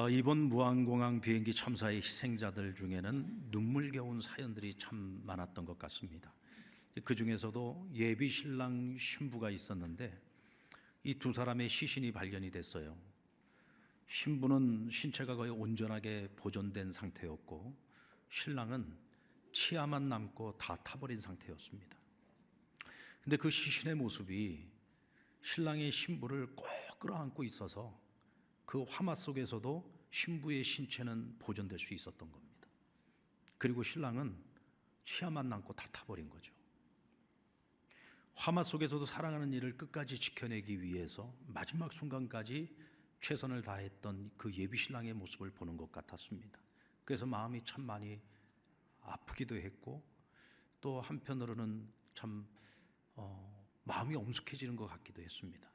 이번 무안공항 비행기 참사의 희생자들 중에는 눈물겨운 사연들이 참 많았던 것 같습니다. 그 중에서도 예비 신랑 신부가 있었는데 이 두 사람의 시신이 발견이 됐어요. 신부는 신체가 거의 온전하게 보존된 상태였고 신랑은 치아만 남고 다 타버린 상태였습니다. 근데 그 시신의 모습이 신랑의 신부를 꼭 끌어안고 있어서 그 화마 속에서도 신부의 신체는 보존될 수 있었던 겁니다. 그리고 신랑은 치아만 남고 다 타버린 거죠. 화마 속에서도 사랑하는 이를 끝까지 지켜내기 위해서 마지막 순간까지 최선을 다했던 그 예비 신랑의 모습을 보는 것 같았습니다. 그래서 마음이 참 많이 아프기도 했고 또 한편으로는 참 마음이 엄숙해지는 것 같기도 했습니다.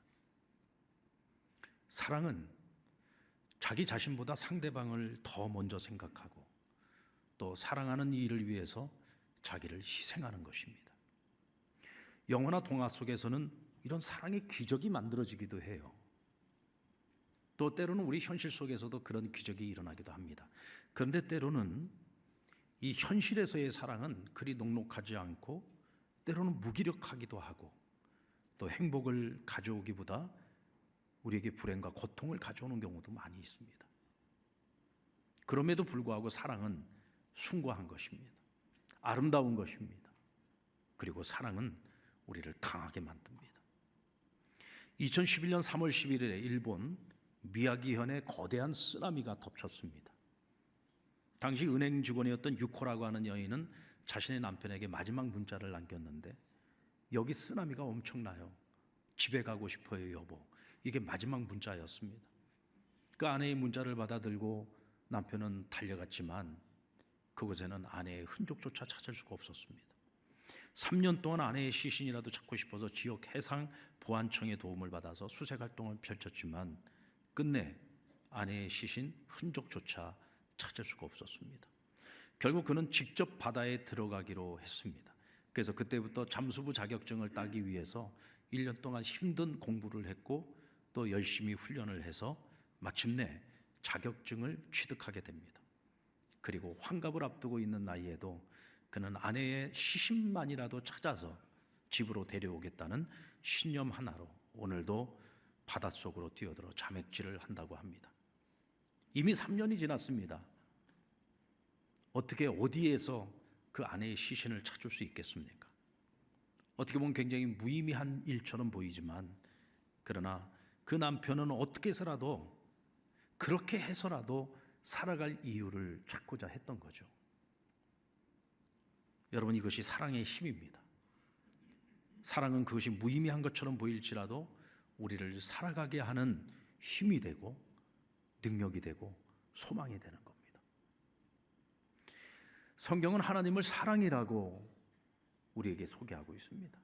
사랑은 자기 자신보다 상대방을 더 먼저 생각하고 또 사랑하는 이를 위해서 자기를 희생하는 것입니다. 영화나 동화 속에서는 이런 사랑의 기적이 만들어지기도 해요. 또 때로는 우리 현실 속에서도 그런 기적이 일어나기도 합니다. 그런데 때로는 이 현실에서의 사랑은 그리 녹록하지 않고 때로는 무기력하기도 하고 또 행복을 가져오기보다 우리에게 불행과 고통을 가져오는 경우도 많이 있습니다. 그럼에도 불구하고 사랑은 숭고한 것입니다. 아름다운 것입니다. 그리고 사랑은 우리를 강하게 만듭니다. 2011년 3월 11일에 일본 미야기현에 거대한 쓰나미가 덮쳤습니다. 당시 은행 직원이었던 유코라고 하는 여인은 자신의 남편에게 마지막 문자를 남겼는데 여기 쓰나미가 엄청나요. 집에 가고 싶어요 여보. 이게 마지막 문자였습니다. 그 아내의 문자를 받아들고 남편은 달려갔지만 그곳에는 아내의 흔적조차 찾을 수가 없었습니다. 3년 동안 아내의 시신이라도 찾고 싶어서 지역 해상보안청의 도움을 받아서 수색활동을 펼쳤지만 끝내 아내의 시신 흔적조차 찾을 수가 없었습니다. 결국 그는 직접 바다에 들어가기로 했습니다. 그래서 그때부터 잠수부 자격증을 따기 위해서 1년 동안 힘든 공부를 했고 또 열심히 훈련을 해서 마침내 자격증을 취득하게 됩니다. 그리고 환갑을 앞두고 있는 나이에도 그는 아내의 시신만이라도 찾아서 집으로 데려오겠다는 신념 하나로 오늘도 바닷속으로 뛰어들어 자맥질을 한다고 합니다. 이미 3년이 지났습니다. 어떻게 어디에서 그 아내의 시신을 찾을 수 있겠습니까? 어떻게 보면 굉장히 무의미한 일처럼 보이지만 그러나 그 남편은 어떻게 해서라도 그렇게 해서라도 살아갈 이유를 찾고자 했던 거죠. 여러분, 이것이 사랑의 힘입니다. 사랑은 그것이 무의미한 것처럼 보일지라도 우리를 살아가게 하는 힘이 되고 능력이 되고 소망이 되는 겁니다. 성경은 하나님을 사랑이라고 우리에게 소개하고 있습니다.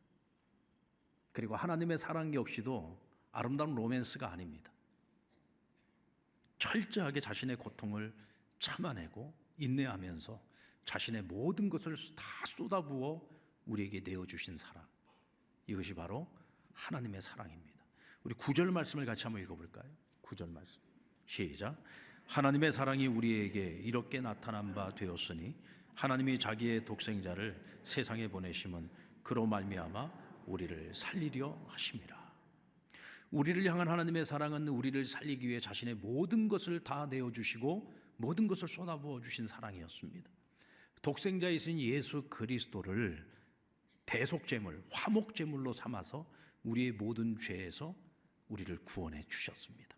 그리고 하나님의 사랑 역시도 아름다운 로맨스가 아닙니다. 철저하게 자신의 고통을 참아내고 인내하면서 자신의 모든 것을 다 쏟아부어 우리에게 내어주신 사랑, 이것이 바로 하나님의 사랑입니다. 우리 9절 말씀을 같이 한번 읽어볼까요? 9절 말씀 시작. 하나님의 사랑이 우리에게 이렇게 나타난 바 되었으니 하나님이 자기의 독생자를 세상에 보내심은 그로 말미암아 우리를 살리려 하심이라. 우리를 향한 하나님의 사랑은 우리를 살리기 위해 자신의 모든 것을 다 내어주시고 모든 것을 쏟아부어 주신 사랑이었습니다. 독생자이신 예수 그리스도를 대속제물, 화목제물로 삼아서 우리의 모든 죄에서 우리를 구원해 주셨습니다.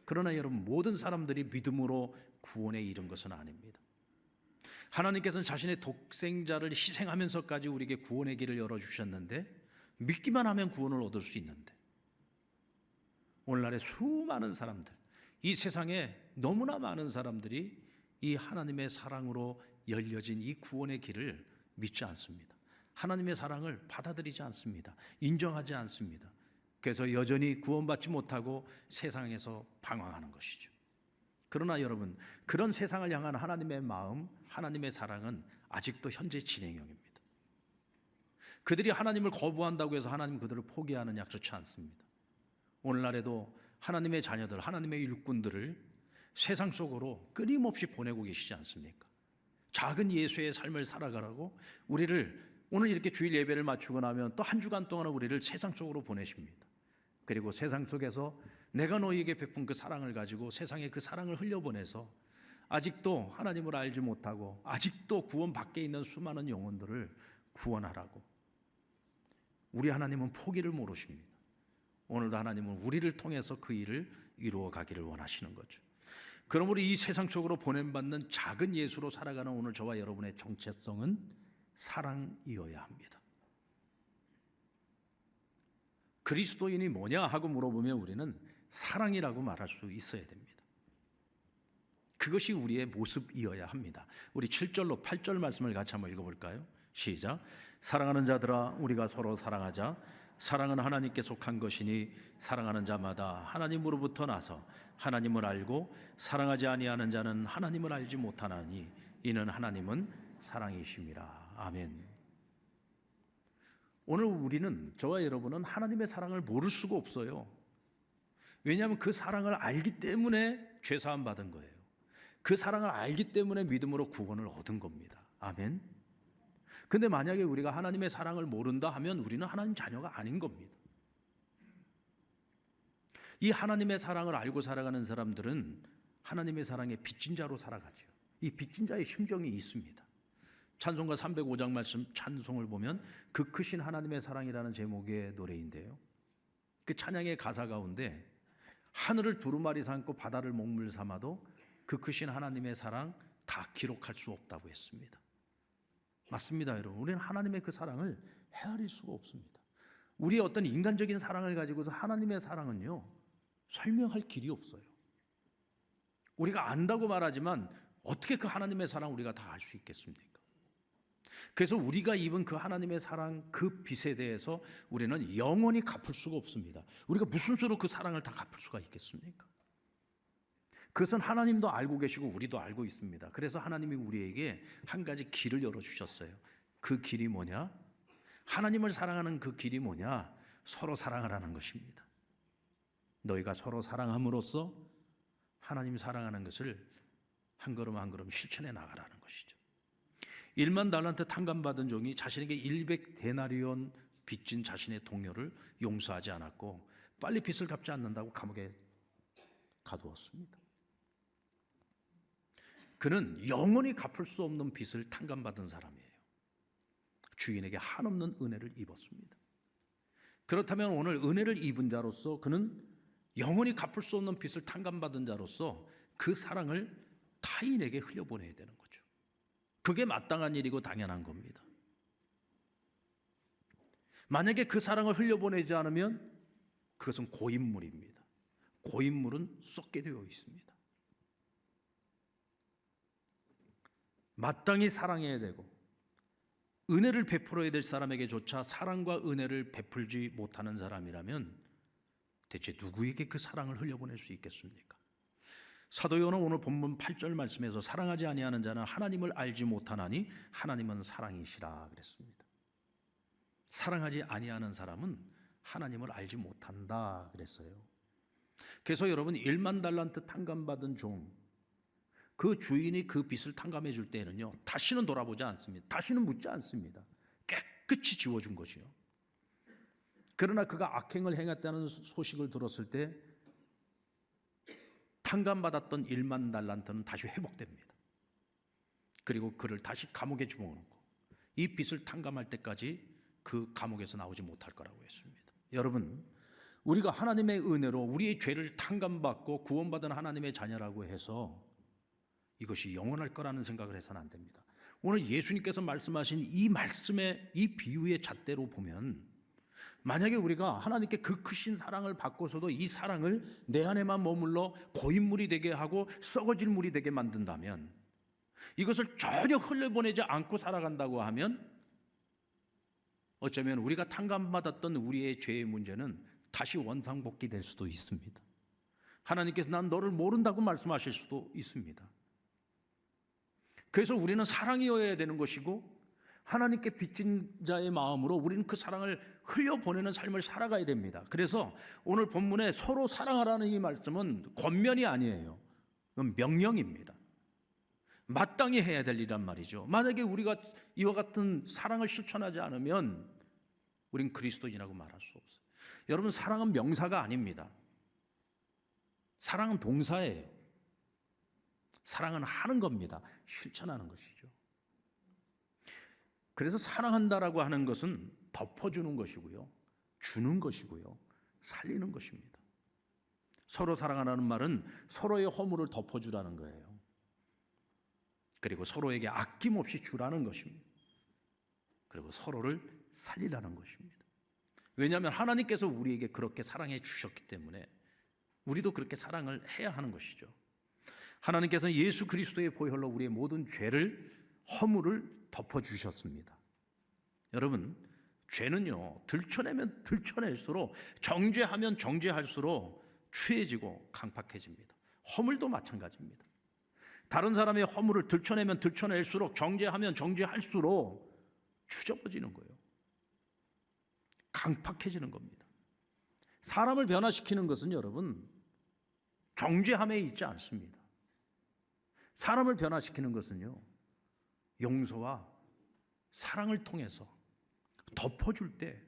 그러나 여러분, 모든 사람들이 믿음으로 구원에 이른 것은 아닙니다. 하나님께서는 자신의 독생자를 희생하면서까지 우리에게 구원의 길을 열어주셨는데 믿기만 하면 구원을 얻을 수 있는데 오늘날의 수많은 사람들, 이 세상에 너무나 많은 사람들이 이 하나님의 사랑으로 열려진 이 구원의 길을 믿지 않습니다. 하나님의 사랑을 받아들이지 않습니다. 인정하지 않습니다. 그래서 여전히 구원받지 못하고 세상에서 방황하는 것이죠. 그러나 여러분, 그런 세상을 향한 하나님의 마음, 하나님의 사랑은 아직도 현재 진행형입니다. 그들이 하나님을 거부한다고 해서 하나님 그들을 포기하느냐? 그렇지 않습니다. 오늘날에도 하나님의 자녀들, 하나님의 일꾼들을 세상 속으로 끊임없이 보내고 계시지 않습니까? 작은 예수의 삶을 살아가라고 우리를 오늘 이렇게 주일 예배를 마치고 나면 또 한 주간 동안 우리를 세상 속으로 보내십니다. 그리고 세상 속에서 내가 너희에게 베푼 그 사랑을 가지고 세상에 그 사랑을 흘려보내서 아직도 하나님을 알지 못하고 아직도 구원 밖에 있는 수많은 영혼들을 구원하라고. 우리 하나님은 포기를 모르십니다. 오늘도 하나님은 우리를 통해서 그 일을 이루어 가기를 원하시는 거죠. 그러므로 이 세상 속으로 보냄받는 작은 예수로 살아가는 오늘 저와 여러분의 정체성은 사랑이어야 합니다. 그리스도인이 뭐냐 하고 물어보면 우리는 사랑이라고 말할 수 있어야 됩니다. 그것이 우리의 모습이어야 합니다. 우리 7절로 8절 말씀을 같이 한번 읽어볼까요? 시작. 사랑하는 자들아 우리가 서로 사랑하자. 사랑은 하나님께 속한 것이니 사랑하는 자마다 하나님으로부터 나서 하나님을 알고 사랑하지 아니하는 자는 하나님을 알지 못하나니 이는 하나님은 사랑이심이라. 아멘. 오늘 우리는, 저와 여러분은 하나님의 사랑을 모를 수가 없어요. 왜냐하면 그 사랑을 알기 때문에 죄사함 받은 거예요. 그 사랑을 알기 때문에 믿음으로 구원을 얻은 겁니다. 아멘. 근데 만약에 우리가 하나님의 사랑을 모른다 하면 우리는 하나님 자녀가 아닌 겁니다. 이 하나님의 사랑을 알고 살아가는 사람들은 하나님의 사랑에 빚진 자로 살아가죠. 이 빚진 자의 심정이 있습니다. 찬송가 305장 말씀 찬송을 보면 그 크신 하나님의 사랑이라는 제목의 노래인데요, 그 찬양의 가사 가운데 하늘을 두루마리 삼고 바다를 먹물 삼아도 그 크신 하나님의 사랑 다 기록할 수 없다고 했습니다. 맞습니다, 여러분. 우리는 하나님의 그 사랑을 헤아릴 수가 없습니다. 우리의 어떤 인간적인 사랑을 가지고서 하나님의 사랑은요, 설명할 길이 없어요. 우리가 안다고 말하지만 어떻게 그 하나님의 사랑 우리가 다 알 수 있겠습니까? 그래서 우리가 입은 그 하나님의 사랑, 그 빚에 대해서 우리는 영원히 갚을 수가 없습니다. 우리가 무슨 수로 그 사랑을 다 갚을 수가 있겠습니까? 그것은 하나님도 알고 계시고 우리도 알고 있습니다. 그래서 하나님이 우리에게 한 가지 길을 열어주셨어요. 그 길이 뭐냐? 하나님을 사랑하는 그 길이 뭐냐? 서로 사랑을 하는 것입니다. 너희가 서로 사랑함으로써 하나님 사랑하는 것을 한 걸음 한 걸음 실천해 나가라는 것이죠. 1만 달란트 탕감받은 종이 자신에게 100데나리온 빚진 자신의 동료를 용서하지 않았고 빨리 빚을 갚지 않는다고 감옥에 가두었습니다. 그는 영원히 갚을 수 없는 빚을 탕감받은 사람이에요. 주인에게 한없는 은혜를 입었습니다. 그렇다면 오늘 은혜를 입은 자로서 그는 영원히 갚을 수 없는 빚을 탕감받은 자로서 그 사랑을 타인에게 흘려보내야 되는 거죠. 그게 마땅한 일이고 당연한 겁니다. 만약에 그 사랑을 흘려보내지 않으면 그것은 고인물입니다. 고인물은 썩게 되어 있습니다. 마땅히 사랑해야 되고 은혜를 베풀어야 될 사람에게조차 사랑과 은혜를 베풀지 못하는 사람이라면 대체 누구에게 그 사랑을 흘려보낼 수 있겠습니까? 사도 요한은 오늘 본문 8절 말씀에서 사랑하지 아니하는 자는 하나님을 알지 못하나니 하나님은 사랑이시라 그랬습니다. 사랑하지 아니하는 사람은 하나님을 알지 못한다 그랬어요. 그래서 여러분, 1만 달란트 탕감받은 종, 그 주인이 그 빚을 탕감해 줄 때는요, 다시는 돌아보지 않습니다. 다시는 묻지 않습니다. 깨끗이 지워준 것이요. 그러나 그가 악행을 행했다는 소식을 들었을 때 탕감받았던 1만 달란트는 다시 회복됩니다. 그리고 그를 다시 감옥에 집어넣고 이 빚을 탕감할 때까지 그 감옥에서 나오지 못할 거라고 했습니다. 여러분, 우리가 하나님의 은혜로 우리의 죄를 탕감받고 구원받은 하나님의 자녀라고 해서 이것이 영원할 거라는 생각을 해서는 안 됩니다. 오늘 예수님께서 말씀하신 이 말씀의 이 비유의 잣대로 보면, 만약에 우리가 하나님께 그 크신 사랑을 받고서도 이 사랑을 내 안에만 머물러 고인물이 되게 하고 썩어질 물이 되게 만든다면, 이것을 전혀 흘려보내지 않고 살아간다고 하면 어쩌면 우리가 탕감받았던 우리의 죄의 문제는 다시 원상복귀 될 수도 있습니다. 하나님께서 난 너를 모른다고 말씀하실 수도 있습니다. 그래서 우리는 사랑이어야 되는 것이고, 하나님께 빚진 자의 마음으로 우리는 그 사랑을 흘려보내는 삶을 살아가야 됩니다. 그래서 오늘 본문에 서로 사랑하라는 이 말씀은 권면이 아니에요. 그건 명령입니다. 마땅히 해야 될 일이란 말이죠. 만약에 우리가 이와 같은 사랑을 실천하지 않으면 우린 그리스도인이라고 말할 수 없어요. 여러분, 사랑은 명사가 아닙니다. 사랑은 동사예요. 사랑은 하는 겁니다. 실천하는 것이죠. 그래서 사랑한다라고 하는 것은 덮어주는 것이고요, 주는 것이고요, 살리는 것입니다. 서로 사랑하라는 말은 서로의 허물을 덮어주라는 거예요. 그리고 서로에게 아낌없이 주라는 것입니다. 그리고 서로를 살리라는 것입니다. 왜냐하면 하나님께서 우리에게 그렇게 사랑해 주셨기 때문에 우리도 그렇게 사랑을 해야 하는 것이죠. 하나님께서는 예수 그리스도의 보혈로 우리의 모든 죄를, 허물을 덮어주셨습니다. 여러분, 죄는요, 들춰내면 들춰낼수록, 정죄하면 정죄할수록 추해지고 강팍해집니다. 허물도 마찬가지입니다. 다른 사람의 허물을 들춰내면 들춰낼수록, 정죄하면 정죄할수록 추접어지는 거예요. 강팍해지는 겁니다. 사람을 변화시키는 것은 여러분, 정죄함에 있지 않습니다. 사람을 변화시키는 것은요, 용서와 사랑을 통해서 덮어줄 때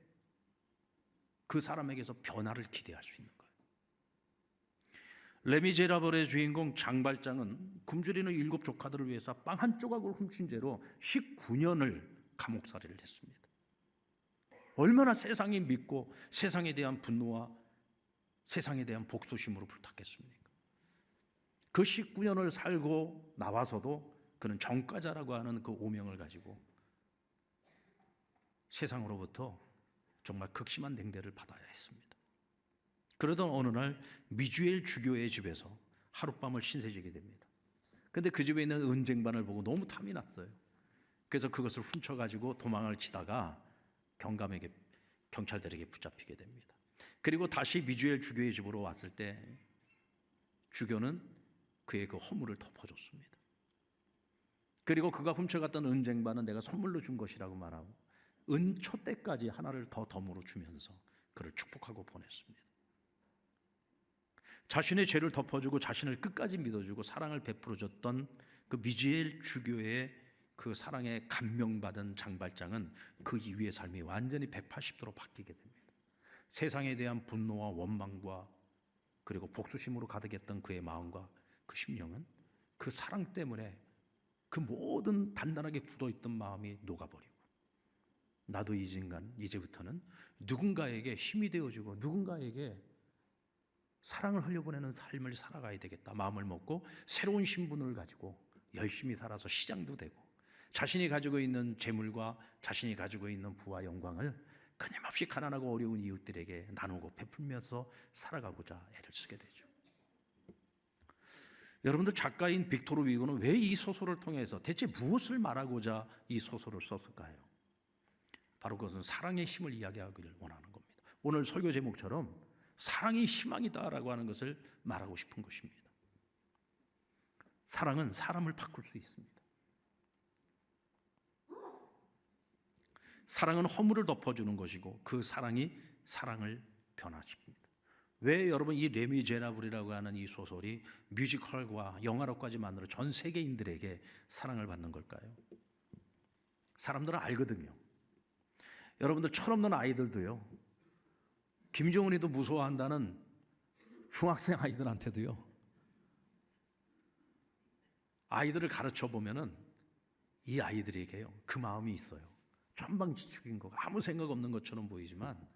그 사람에게서 변화를 기대할 수 있는 거예요. 레미제라블의 주인공 장발장은 굶주리는 7 조카들을 위해서 빵 한 조각을 훔친 죄로 19년을 감옥살이를 했습니다. 얼마나 세상이 믿고 세상에 대한 분노와 세상에 대한 복수심으로 불탔겠습니까? 그 19년을 살고 나와서도 그는 정과자라고 하는 그 오명을 가지고 세상으로부터 정말 극심한 냉대를 받아야 했습니다. 그러던 어느 날 미주엘 주교의 집에서 하룻밤을 신세지게 됩니다. 근데 그 집에 있는 은쟁반을 보고 너무 탐이 났어요. 그래서 그것을 훔쳐가지고 도망을 치다가 경찰들에게 붙잡히게 됩니다. 그리고 다시 미주엘 주교의 집으로 왔을 때 주교는 그의 그 허물을 덮어줬습니다. 그리고 그가 훔쳐갔던 은쟁반은 내가 선물로 준 것이라고 말하고 은초대까지 하나를 더 덤으로 주면서 그를 축복하고 보냈습니다. 자신의 죄를 덮어주고 자신을 끝까지 믿어주고 사랑을 베풀어줬던 그 미주엘 주교의 그 사랑에 감명받은 장발장은 그 이후의 삶이 완전히 180도로 바뀌게 됩니다. 세상에 대한 분노와 원망과 그리고 복수심으로 가득했던 그의 마음과 그 심령은 그 사랑 때문에 그 모든 단단하게 굳어있던 마음이 녹아버리고, 나도 이제부터는 누군가에게 힘이 되어주고 누군가에게 사랑을 흘려보내는 삶을 살아가야 되겠다 마음을 먹고 새로운 신분을 가지고 열심히 살아서 시장도 되고 자신이 가지고 있는 재물과 자신이 가지고 있는 부와 영광을 끊임없이 가난하고 어려운 이웃들에게 나누고 베풀면서 살아가고자 애를 쓰게 되죠. 여러분들, 작가인 빅토르 위고는 왜 이 소설을 통해서 대체 무엇을 말하고자 이 소설을 썼을까요? 바로 그것은 사랑의 힘을 이야기하기를 원하는 겁니다. 오늘 설교 제목처럼 사랑이 희망이다라고 하는 것을 말하고 싶은 것입니다. 사랑은 사람을 바꿀 수 있습니다. 사랑은 허물을 덮어주는 것이고 그 사랑이 사랑을 변화시킵니다. 왜 여러분 이 레미제라블이라고 하는 이 소설이 뮤지컬과 영화로까지 만들어 전 세계인들에게 사랑을 받는 걸까요? 사람들은 알거든요. 여러분들, 철없는 아이들도요, 김정은이도 무서워한다는 중학생 아이들한테도요, 아이들을 가르쳐 보면은 이 아이들에게요 그 마음이 있어요. 천방지축인 거, 아무 생각 없는 것처럼 보이지만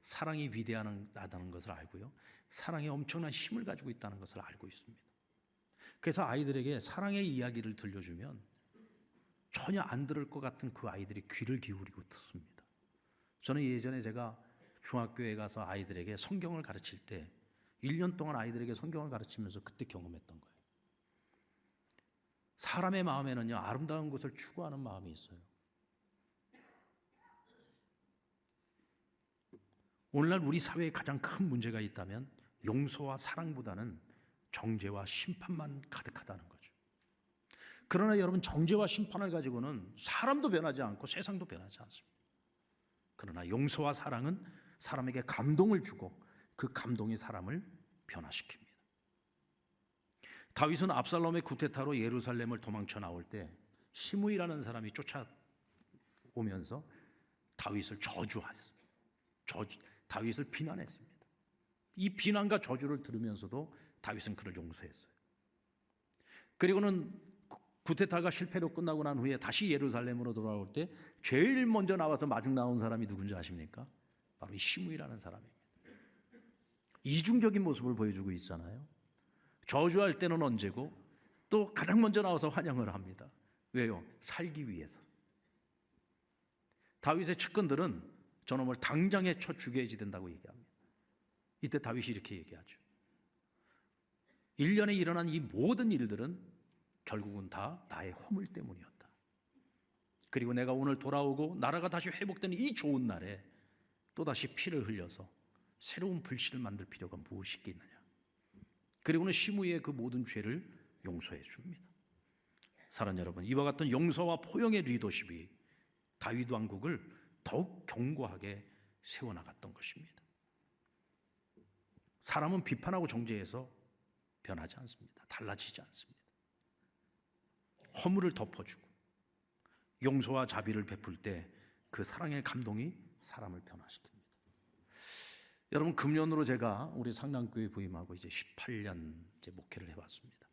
사랑이 위대하다는 것을 알고요, 사랑이 엄청난 힘을 가지고 있다는 것을 알고 있습니다. 그래서 아이들에게 사랑의 이야기를 들려주면 전혀 안 들을 것 같은 그 아이들이 귀를 기울이고 듣습니다. 저는 예전에 제가 중학교에 가서 아이들에게 성경을 가르칠 때 1년 동안 아이들에게 성경을 가르치면서 그때 경험했던 거예요. 사람의 마음에는요, 아름다운 것을 추구하는 마음이 있어요. 오늘날 우리 사회에 가장 큰 문제가 있다면 용서와 사랑보다는 정죄와 심판만 가득하다는 거죠. 그러나 여러분, 정죄와 심판을 가지고는 사람도 변하지 않고 세상도 변하지 않습니다. 그러나 용서와 사랑은 사람에게 감동을 주고 그 감동이 사람을 변화시킵니다. 다윗은 압살롬의 쿠데타로 예루살렘을 도망쳐 나올 때 시므이라는 사람이 쫓아오면서 다윗을 저주했습니다. 다윗을 비난했습니다. 이 비난과 저주를 들으면서도 다윗은 그를 용서했어요. 그리고는 쿠데타가 실패로 끝나고 난 후에 다시 예루살렘으로 돌아올 때 제일 먼저 나와서 마중 나온 사람이 누군지 아십니까? 바로 이 시므이라는 사람입니다. 이중적인 모습을 보여주고 있잖아요. 저주할 때는 언제고 또 가장 먼저 나와서 환영을 합니다. 왜요? 살기 위해서. 다윗의 측근들은 저놈을 당장에 쳐 죽여야지 된다고 얘기합니다. 이때 다윗이 이렇게 얘기하죠. 1년에 일어난 이 모든 일들은 결국은 다 나의 허물 때문이었다. 그리고 내가 오늘 돌아오고 나라가 다시 회복되는 이 좋은 날에 또다시 피를 흘려서 새로운 불씨를 만들 필요가 무엇이 있겠느냐. 그리고는 시므이의 그 모든 죄를 용서해 줍니다. 사랑하는 여러분, 이와 같은 용서와 포용의 리더십이 다윗 왕국을 더욱 견고하게 세워나갔던 것입니다. 사람은 비판하고 정죄해서 변하지 않습니다. 달라지지 않습니다. 허물을 덮어주고 용서와 자비를 베풀 때 그 사랑의 감동이 사람을 변화시킵니다. 여러분, 금년으로 제가 우리 상남교회 부임하고 이제 18년 목회를 해왔습니다.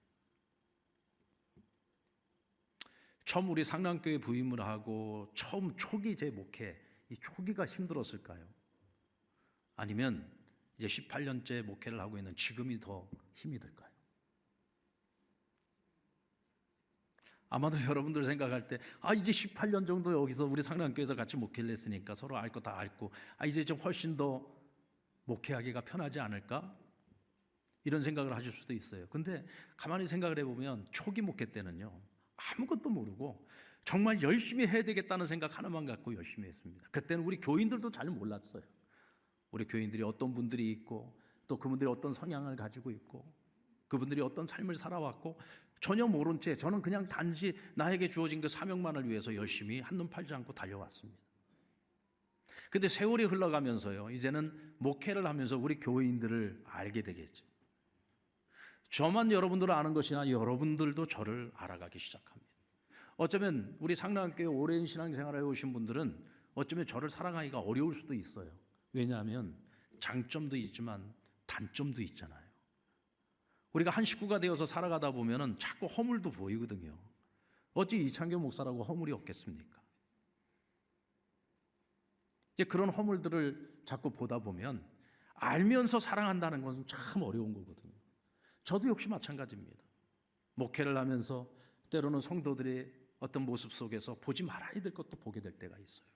처음 우리 상남교회 부임을 하고 처음 초기 제 목회, 이 초기가 힘들었을까요? 아니면 이제 18년째 목회를 하고 있는 지금이 더 힘이 들까요? 아마도 여러분들 생각할 때 이제 18년 정도 여기서 우리 상남교회에서 같이 목회를 했으니까 서로 알 거 다 알고 이제 좀 훨씬 더 목회하기가 편하지 않을까? 이런 생각을 하실 수도 있어요. 근데 가만히 생각을 해보면 초기 목회 때는요, 아무것도 모르고 정말 열심히 해야 되겠다는 생각 하나만 갖고 열심히 했습니다. 그때는 우리 교인들도 잘 몰랐어요. 우리 교인들이 어떤 분들이 있고 또 그분들이 어떤 성향을 가지고 있고 그분들이 어떤 삶을 살아왔고 전혀 모른 채 저는 그냥 단지 나에게 주어진 그 사명만을 위해서 열심히 한눈 팔지 않고 달려왔습니다. 근데 세월이 흘러가면서요, 이제는 목회를 하면서 우리 교인들을 알게 되겠죠. 저만 여러분들을 아는 것이 아니라 여러분들도 저를 알아가기 시작합니다. 어쩌면 우리 상남교회 오랜 신앙생활을 해오신 분들은 어쩌면 저를 사랑하기가 어려울 수도 있어요. 왜냐하면 장점도 있지만 단점도 있잖아요. 우리가 한 식구가 되어서 살아가다 보면은 자꾸 허물도 보이거든요. 어찌 이창규 목사라고 허물이 없겠습니까? 이제 그런 허물들을 자꾸 보다 보면 알면서 사랑한다는 것은 참 어려운 거거든요. 저도 역시 마찬가지입니다. 목회를 하면서 때로는 성도들의 어떤 모습 속에서 보지 말아야 될 것도 보게 될 때가 있어요.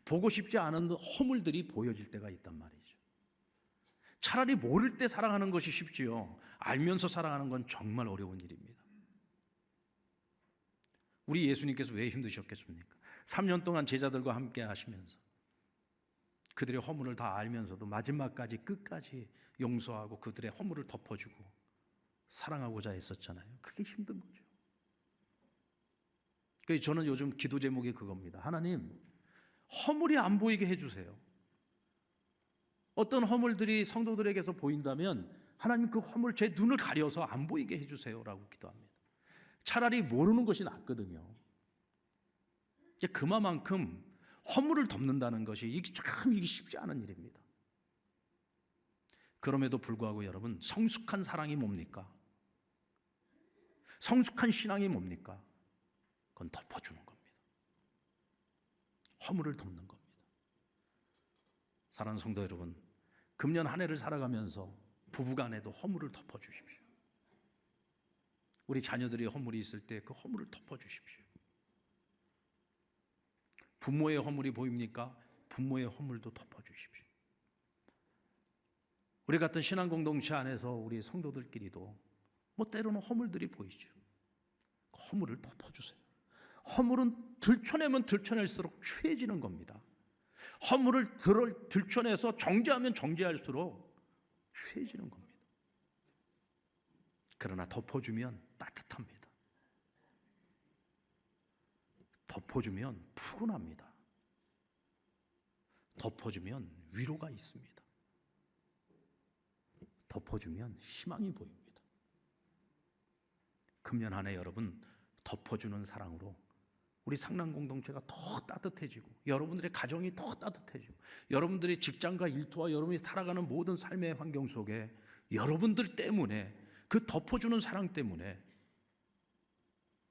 보고 싶지 않은 허물들이 보여질 때가 있단 말이죠. 차라리 모를 때 사랑하는 것이 쉽지요, 알면서 사랑하는 건 정말 어려운 일입니다. 우리 예수님께서 왜 힘드셨겠습니까? 3년 동안 제자들과 함께 하시면서 그들의 허물을 다 알면서도 마지막까지 끝까지 용서하고 그들의 허물을 덮어주고 사랑하고자 했었잖아요. 그게 힘든 거죠. 그래서 저는 요즘 기도 제목이 그겁니다. 하나님, 허물이 안 보이게 해주세요. 어떤 허물들이 성도들에게서 보인다면 하나님 그 허물 제 눈을 가려서 안 보이게 해주세요 라고 기도합니다. 차라리 모르는 것이 낫거든요. 그만큼 허물을 덮는다는 것이 이게 쉽지 않은 일입니다. 그럼에도 불구하고 여러분, 성숙한 사랑이 뭡니까? 성숙한 신앙이 뭡니까? 그건 덮어주는 겁니다. 허물을 덮는 겁니다. 사랑하는 성도 여러분, 금년 한 해를 살아가면서 부부간에도 허물을 덮어주십시오. 우리 자녀들이 허물이 있을 때 그 허물을 덮어주십시오. 부모의 허물이 보입니까? 부모의 허물도 덮어주십시오. 우리 같은 신앙 공동체 안에서 우리 성도들끼리도 때로는 허물들이 보이죠. 허물을 덮어주세요. 허물은 들춰내면 들춰낼수록 추해지는 겁니다. 허물을 들춰내서 정죄하면 정죄할수록 추해지는 겁니다. 그러나 덮어주면 따뜻합니다. 덮어주면 푸근합니다. 덮어주면 위로가 있습니다. 덮어주면 희망이 보입니다. 금년 한 해 여러분 덮어주는 사랑으로 우리 상남 공동체가 더 따뜻해지고 여러분들의 가정이 더 따뜻해지고 여러분들의 직장과 일터와 여러분이 살아가는 모든 삶의 환경 속에 여러분들 때문에 그 덮어주는 사랑 때문에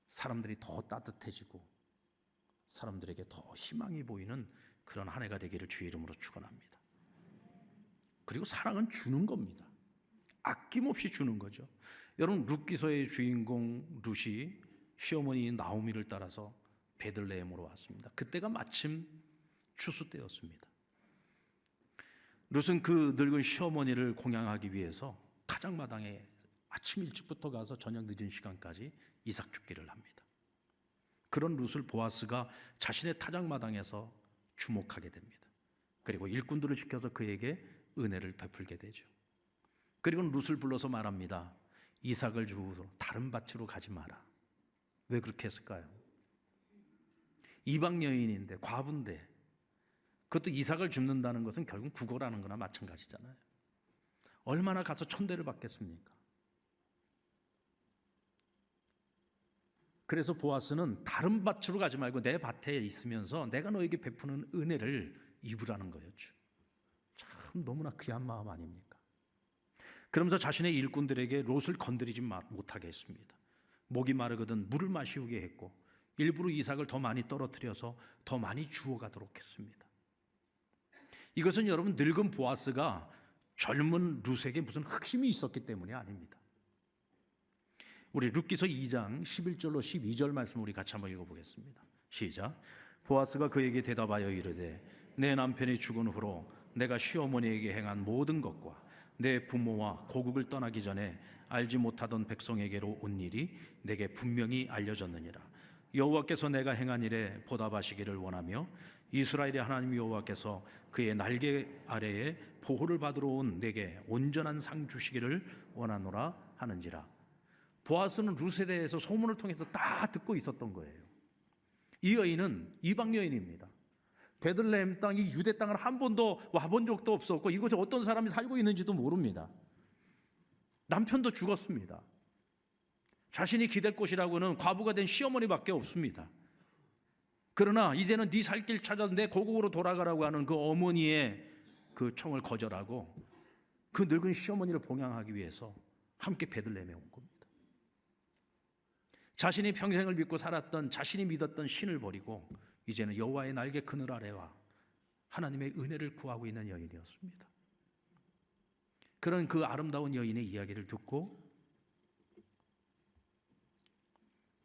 사람들이 더 따뜻해지고 사람들에게 더 희망이 보이는 그런 한 해가 되기를 주의 이름으로 축원합니다. 그리고 사랑은 주는 겁니다. 아낌없이 주는 거죠. 여러분 룻기서의 주인공 룻이 시어머니 나오미를 따라서 베들레헴으로 왔습니다. 그때가 마침 추수 때였습니다. 룻은 그 늙은 시어머니를 공양하기 위해서 타작마당에 아침 일찍부터 가서 저녁 늦은 시간까지 이삭 죽기를 합니다. 그런 룻을 보아스가 자신의 타작마당에서 주목하게 됩니다. 그리고 일꾼들을 지켜서 그에게 은혜를 베풀게 되죠. 그리고 룻을 불러서 말합니다. 이삭을 주고 다른 밭으로 가지 마라. 왜 그렇게 했을까요? 이방 여인인데 과부인데 그것도 이삭을 줍는다는 것은 결국 구걸하는 거나 마찬가지잖아요. 얼마나 가서 천대를 받겠습니까? 그래서 보아스는 다른 밭으로 가지 말고 내 밭에 있으면서 내가 너에게 베푸는 은혜를 입으라는 거였죠. 참 너무나 귀한 마음 아닙니까? 그러면서 자신의 일꾼들에게 롯을 건드리지 못하게 했습니다. 목이 마르거든 물을 마시우게 했고 일부러 이삭을 더 많이 떨어뜨려서 더 많이 주워가도록 했습니다. 이것은 여러분 늙은 보아스가 젊은 룻에게 무슨 흑심이 있었기 때문이 아닙니다. 우리 룻기서 2장 11절로 12절 말씀 우리 같이 한번 읽어보겠습니다. 시작. 보아스가 그에게 대답하여 이르되 내 남편이 죽은 후로 내가 시어머니에게 행한 모든 것과 내 부모와 고국을 떠나기 전에 알지 못하던 백성에게로 온 일이 내게 분명히 알려졌느니라. 여호와께서 내가 행한 일에 보답하시기를 원하며 이스라엘의 하나님 여호와께서 그의 날개 아래에 보호를 받으러 온 내게 온전한 상 주시기를 원하노라 하는지라. 보아스는 룻에 대해서 소문을 통해서 다 듣고 있었던 거예요. 이 여인은 이방 여인입니다. 베들레헴 땅, 이 유대 땅을 한 번도 와본 적도 없었고 이곳에 어떤 사람이 살고 있는지도 모릅니다. 남편도 죽었습니다. 자신이 기댈 곳이라고는 과부가 된 시어머니밖에 없습니다. 그러나 이제는 네 살 길 찾아 내 고국으로 돌아가라고 하는 그 어머니의 그 청을 거절하고 그 늙은 시어머니를 봉양하기 위해서 함께 베들레헴에 온 겁니다. 자신이 평생을 믿고 살았던 자신이 믿었던 신을 버리고 이제는 여호와의 날개 그늘 아래와 하나님의 은혜를 구하고 있는 여인이었습니다. 그런 그 아름다운 여인의 이야기를 듣고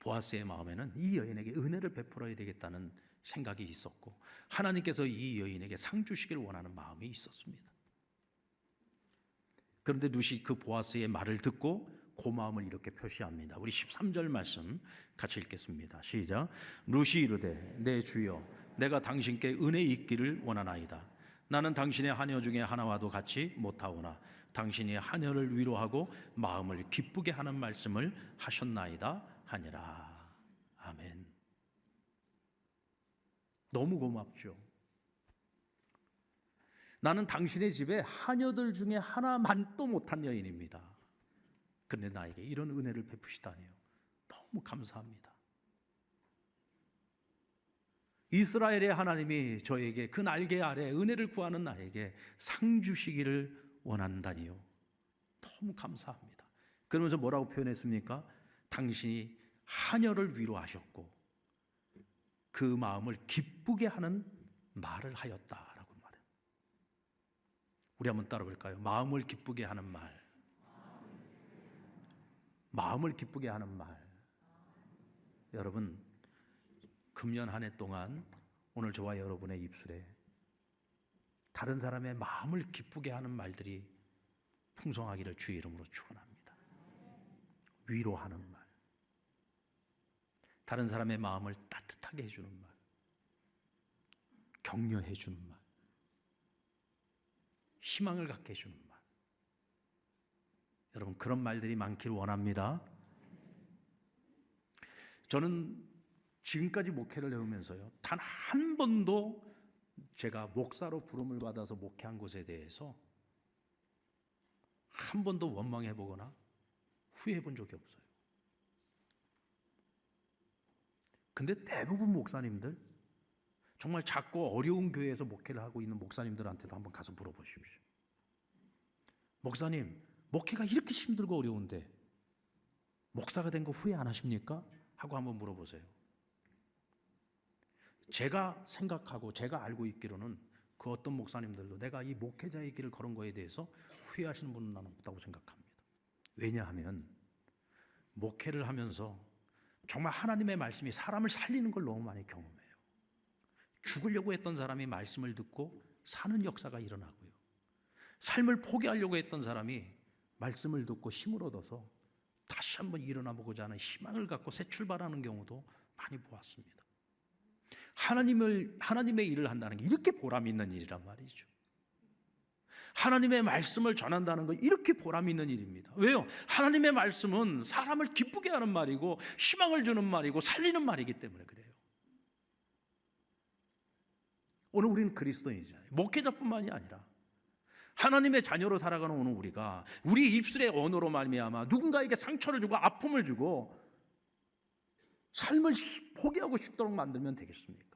보아스의 마음에는 이 여인에게 은혜를 베풀어야 되겠다는 생각이 있었고 하나님께서 이 여인에게 상 주시기를 원하는 마음이 있었습니다. 그런데 룻이 그 보아스의 말을 듣고 고마움을 이렇게 표시합니다. 우리 13절 말씀 같이 읽겠습니다. 시작. 룻이 이르되 내 주여 내가 당신께 은혜 있기를 원하나이다. 나는 당신의 하녀 중에 하나와도 같이 못하오나 당신이 하녀를 위로하고 마음을 기쁘게 하는 말씀을 하셨나이다 하니라. 아멘. 너무 고맙죠. 나는 당신의 집에 하녀들 중에 하나만도 못한 여인입니다. 그런데 나에게 이런 은혜를 베푸시다니요. 너무 감사합니다. 이스라엘의 하나님이 저에게 그 날개 아래 은혜를 구하는 나에게 상 주시기를 원한다니요. 너무 감사합니다. 그러면서 뭐라고 표현했습니까? 당신이 하녀를 위로하셨고 그 마음을 기쁘게 하는 말을 하였다라고 말해요. 우리 한번 따라 볼까요? 마음을 기쁘게 하는 말. 마음을 기쁘게 하는 말. 여러분, 금년 한 해 동안 오늘 저와 여러분의 입술에 다른 사람의 마음을 기쁘게 하는 말들이 풍성하기를 주의 이름으로 축원합니다. 위로하는 말, 다른 사람의 마음을 따뜻하게 해주는 말, 격려해 주는 말, 희망을 갖게 해주는 말. 여러분 그런 말들이 많기를 원합니다. 저는 지금까지 목회를 해오면서요 단 한 번도 제가 목사로 부름을 받아서 목회한 곳에 대해서 한 번도 원망해 보거나 후회해 본 적이 없어요. 근데 대부분 목사님들, 정말 작고 어려운 교회에서 목회를 하고 있는 목사님들한테도 한번 가서 물어보십시오. 목사님, 목회가 이렇게 힘들고 어려운데 목사가 된 거 후회 안 하십니까? 하고 한번 물어보세요. 제가 생각하고 제가 알고 있기로는 그 어떤 목사님들도 내가 이 목회자의 길을 걸은 거에 대해서 후회하시는 분은 나는 없다고 생각합니다. 왜냐하면 목회를 하면서 정말 하나님의 말씀이 사람을 살리는 걸 너무 많이 경험해요. 죽으려고 했던 사람이 말씀을 듣고 사는 역사가 일어나고요. 삶을 포기하려고 했던 사람이 말씀을 듣고 힘을 얻어서 다시 한번 일어나 보고자 하는 희망을 갖고 새 출발하는 경우도 많이 보았습니다. 하나님의 일을 한다는 게 이렇게 보람 있는 일이란 말이죠. 하나님의 말씀을 전한다는 건 이렇게 보람 있는 일입니다. 왜요? 하나님의 말씀은 사람을 기쁘게 하는 말이고 희망을 주는 말이고 살리는 말이기 때문에 그래요. 오늘 우리는 그리스도인이잖아요. 목회자뿐만이 아니라 하나님의 자녀로 살아가는 오늘 우리가 우리 입술의 언어로 말미암아 누군가에게 상처를 주고 아픔을 주고 삶을 포기하고 싶도록 만들면 되겠습니까?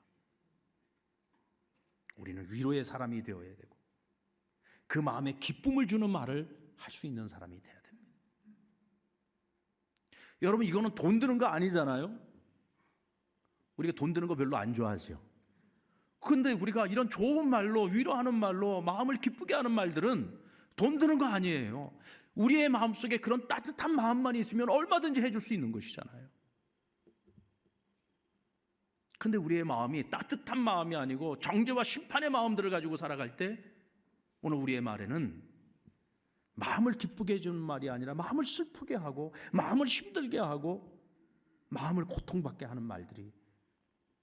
우리는 위로의 사람이 되어야 되고 그 마음에 기쁨을 주는 말을 할 수 있는 사람이 되어야 됩니다. 여러분, 이거는 돈 드는 거 아니잖아요. 우리가 돈 드는 거 별로 안 좋아하죠. 근데 우리가 이런 좋은 말로, 위로하는 말로 마음을 기쁘게 하는 말들은 돈 드는 거 아니에요. 우리의 마음속에 그런 따뜻한 마음만 있으면 얼마든지 해줄 수 있는 것이잖아요. 근데 우리의 마음이 따뜻한 마음이 아니고 정죄와 심판의 마음들을 가지고 살아갈 때 오늘 우리의 말에는 마음을 기쁘게 해주는 말이 아니라 마음을 슬프게 하고 마음을 힘들게 하고 마음을 고통받게 하는 말들이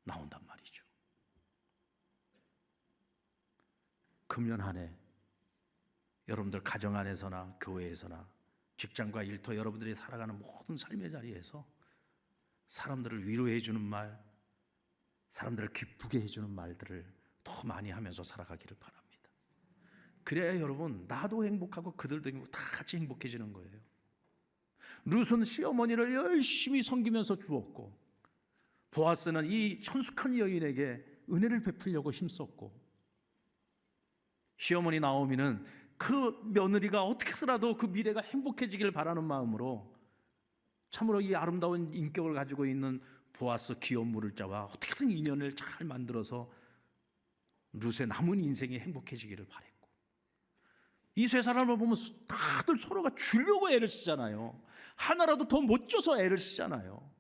나온단 말이죠. 금년 한 해 여러분들 가정 안에서나 교회에서나 직장과 일터 여러분들이 살아가는 모든 삶의 자리에서 사람들을 위로해 주는 말, 사람들을 기쁘게 해주는 말들을 더 많이 하면서 살아가기를 바랍니다. 그래야 여러분 나도 행복하고 그들도 행복하고 다 같이 행복해지는 거예요. 룻은 시어머니를 열심히 섬기면서 주었고 보아스는 이 현숙한 여인에게 은혜를 베풀려고 힘썼고 시어머니 나오미는 그 며느리가 어떻게 해서라도 그 미래가 행복해지기를 바라는 마음으로 참으로 이 아름다운 인격을 가지고 있는 보아스 귀여운 물을자와 어떻게든 인연을 잘 만들어서 룻의 남은 인생이 행복해지기를 바랬고 이 세 사람을 보면 다들 서로가 주려고 애를 쓰잖아요. 하나라도 더 못 줘서 애를 쓰잖아요.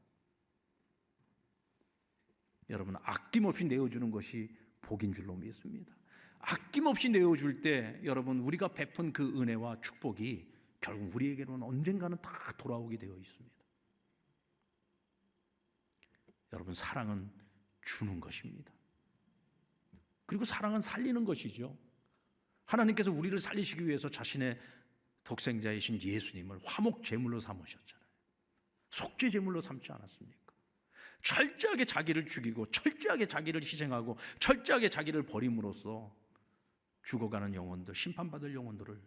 여러분, 아낌없이 내어주는 것이 복인 줄로 믿습니다. 아낌없이 내어줄 때 여러분 우리가 베푼 그 은혜와 축복이 결국 우리에게로는 언젠가는 다 돌아오게 되어 있습니다. 여러분, 사랑은 주는 것입니다. 그리고 사랑은 살리는 것이죠. 하나님께서 우리를 살리시기 위해서 자신의 독생자이신 예수님을 화목 제물로 삼으셨잖아요. 속죄 제물로 삼지 않았습니까? 철저하게 자기를 죽이고 철저하게 자기를 희생하고 철저하게 자기를 버림으로써 죽어가는 영혼들, 심판받을 영혼들을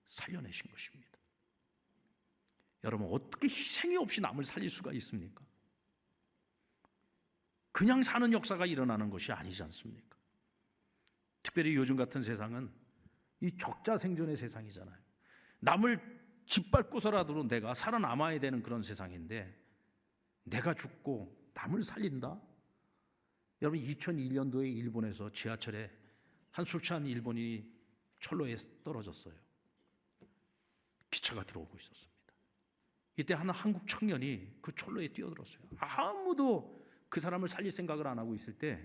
살려내신 것입니다. 여러분, 어떻게 희생이 없이 남을 살릴 수가 있습니까? 그냥 사는 역사가 일어나는 것이 아니지 않습니까? 특별히 요즘 같은 세상은 이 적자생존의 세상이잖아요. 남을 짓밟고서라도 내가 살아남아야 되는 그런 세상인데 내가 죽고 남을 살린다? 여러분, 2001년도에 일본에서 지하철에 한 술 취한 일본인이 철로에 떨어졌어요. 기차가 들어오고 있었습니다. 이때 한 한국 청년이 그 철로에 뛰어들었어요. 아무도 그 사람을 살릴 생각을 안 하고 있을 때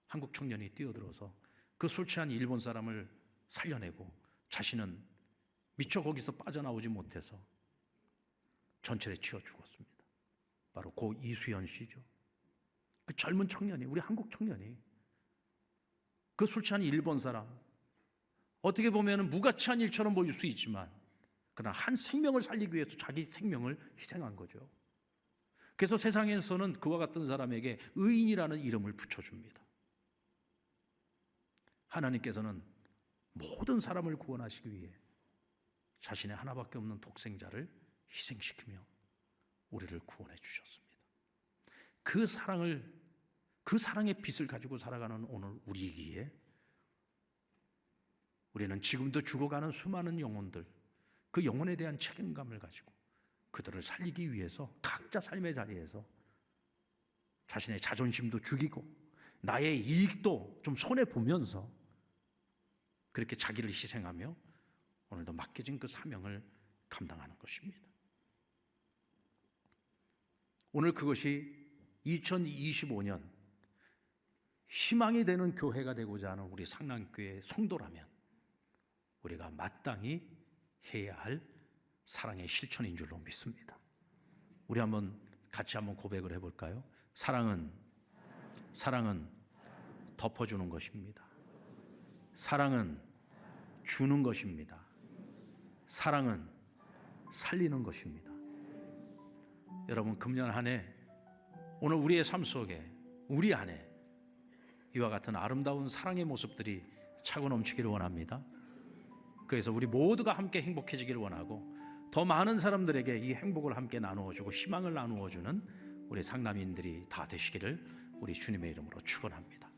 한국 청년이 뛰어들어서 그 술 취한 일본 사람을 살려내고 자신은 미처 거기서 빠져나오지 못해서 전철에 치여 죽었습니다. 바로 고 이수연 씨죠. 그 젊은 청년이, 우리 한국 청년이 그 술 취한 일본 사람, 어떻게 보면 무가치한 일처럼 보일 수 있지만 그러나 한 생명을 살리기 위해서 자기 생명을 희생한 거죠. 그래서 세상에서는 그와 같은 사람에게 의인이라는 이름을 붙여줍니다. 하나님께서는 모든 사람을 구원하시기 위해 자신의 하나밖에 없는 독생자를 희생시키며 우리를 구원해 주셨습니다. 그 사랑의 빛을 가지고 살아가는 오늘 우리이기에 우리는 지금도 죽어가는 수많은 영혼들, 그 영혼에 대한 책임감을 가지고 그들을 살리기 위해서 각자 삶의 자리에서 자신의 자존심도 죽이고 나의 이익도 좀 손해보면서 그렇게 자기를 희생하며 오늘도 맡겨진 그 사명을 감당하는 것입니다. 오늘 그것이 2025년 희망이 되는 교회가 되고자 하는 우리 상남교회의 성도라면 우리가 마땅히 해야 할 사랑의 실천인 줄로 믿습니다. 우리 같이 한번 고백을 해볼까요? 사랑은 덮어주는 것입니다. 사랑은 주는 것입니다. 사랑은 살리는 것입니다. 여러분, 금년 한 해 오늘 우리의 삶 속에 우리 안에 이와 같은 아름다운 사랑의 모습들이 차고 넘치기를 원합니다. 그래서 우리 모두가 함께 행복해지기를 원하고 더 많은 사람들에게 이 행복을 함께 나누어주고 희망을 나누어주는 우리 상남인들이 다 되시기를 우리 주님의 이름으로 축원합니다.